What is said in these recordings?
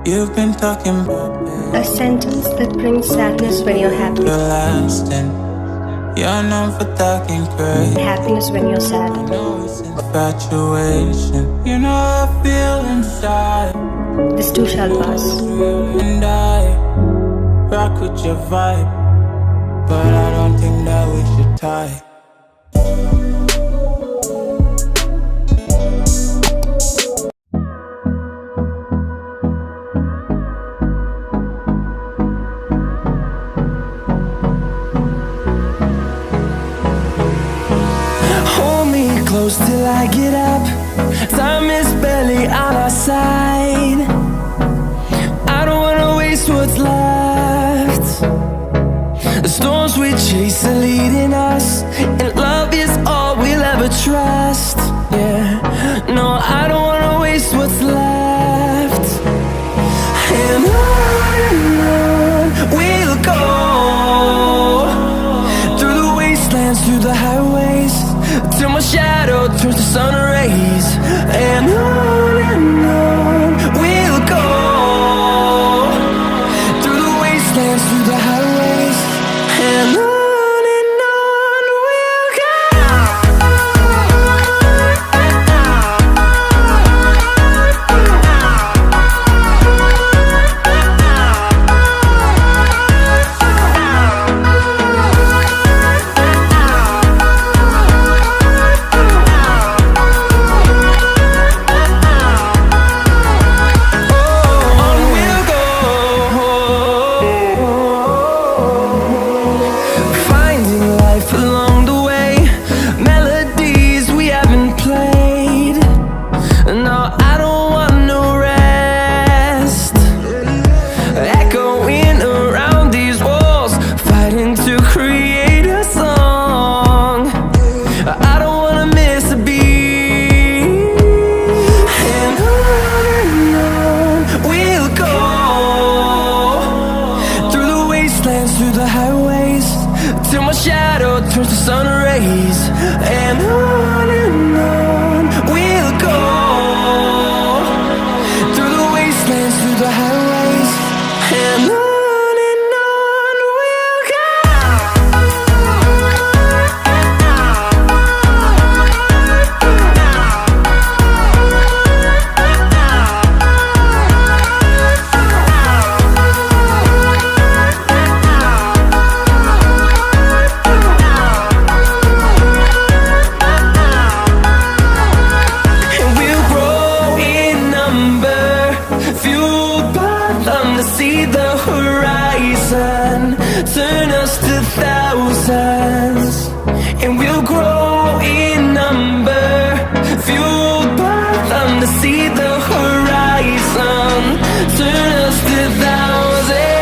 You've been talking about a sentence that brings sadness when you're happy, you're lasting. You're known for talking crazy. happiness when you're sad. You know it's infatuation. You know I feel inside. This too shall pass. And I rock with your vibe, but I don't think that we should tie. Close till I get up. Time is barely on our side. I don't wanna waste what's left. The storms we chase are leading us, and love is all we'll ever trust. Yeah, no, I don't wanna waste what's left. And on we'll go, through the wastelands, through the highways, till my shadow turns to sun rays. And on we'll go, through the wastelands, through the highways, and on we'll go. Through the highways, till my shadow turns to sun rays. And on we'll go, through the wastelands, through the highways, and on. See the horizon turn us to thousands, and we'll grow in number, fueled by them. To see the horizon turn us to thousands,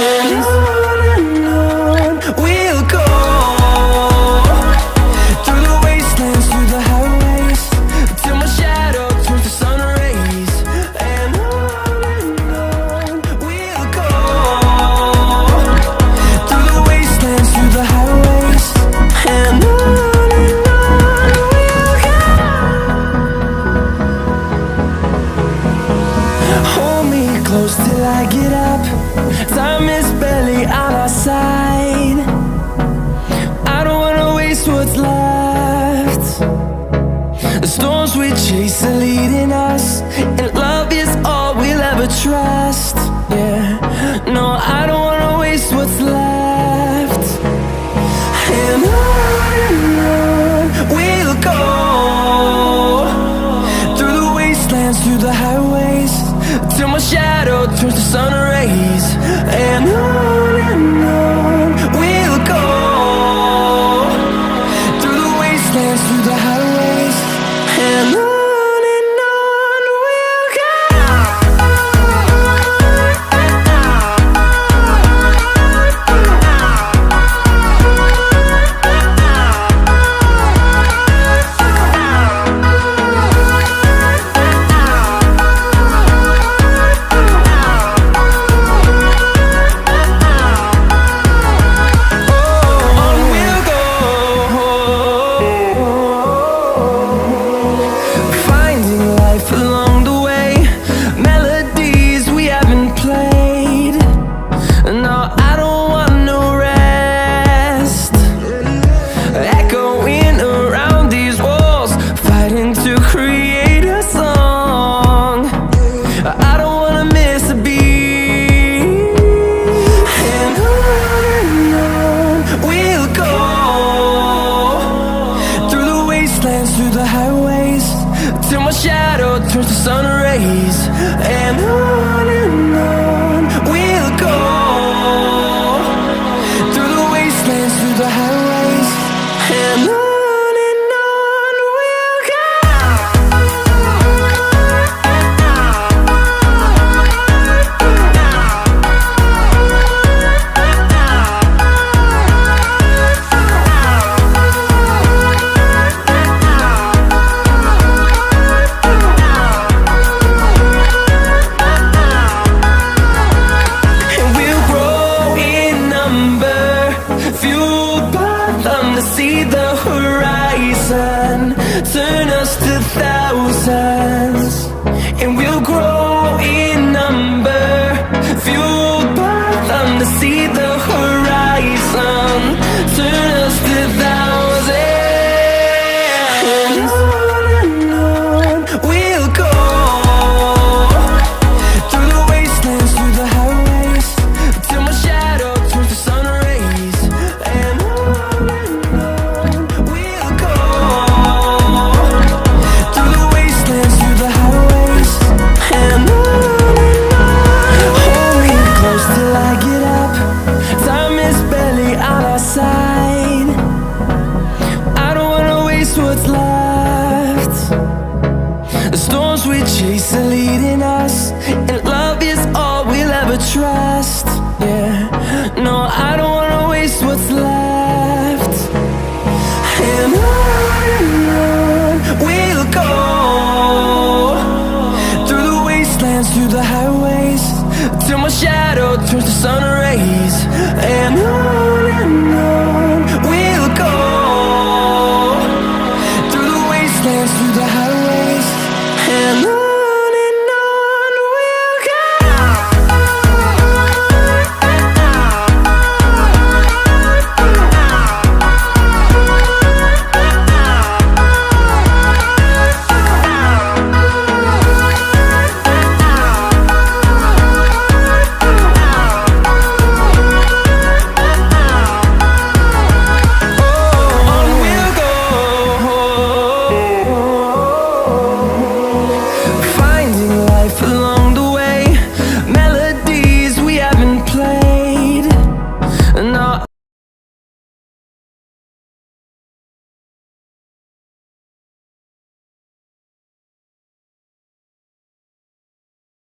and on we'll go, through the wastelands, through the highways, till my shadow turns to sun rays. And through the highways, and on we'll go. Hold me close till I get up. Time is barely on our side. I don't wanna waste what's left. The storms we chase are leading us, and love is all we'll ever trust. Yeah, no, I don't wanna waste what's left. And on we'll go, through the wastelands, through the highways, till my shadow turns to sun rays. And on we'll go, through the wastelands, through the highways, and on. shadow turns to sun rays. And on we'll go, through the wastelands, through the highways. And on we'll go. See the horizon turn us to thousands, and we'll grow in number, fueled by them to see the horizon turn us to thousands. And on we'll go, through the wastelands, through the highways, till my shadow turns to sun rays. And what's left, the storms we chase are leading us, and love is all we'll ever trust. Yeah, no, I don't wanna waste what's left. And on we'll go, through the wastelands, through the highways, till my shadow turns to sun rays. And on we'll go, through the highways. And on we'll go. Life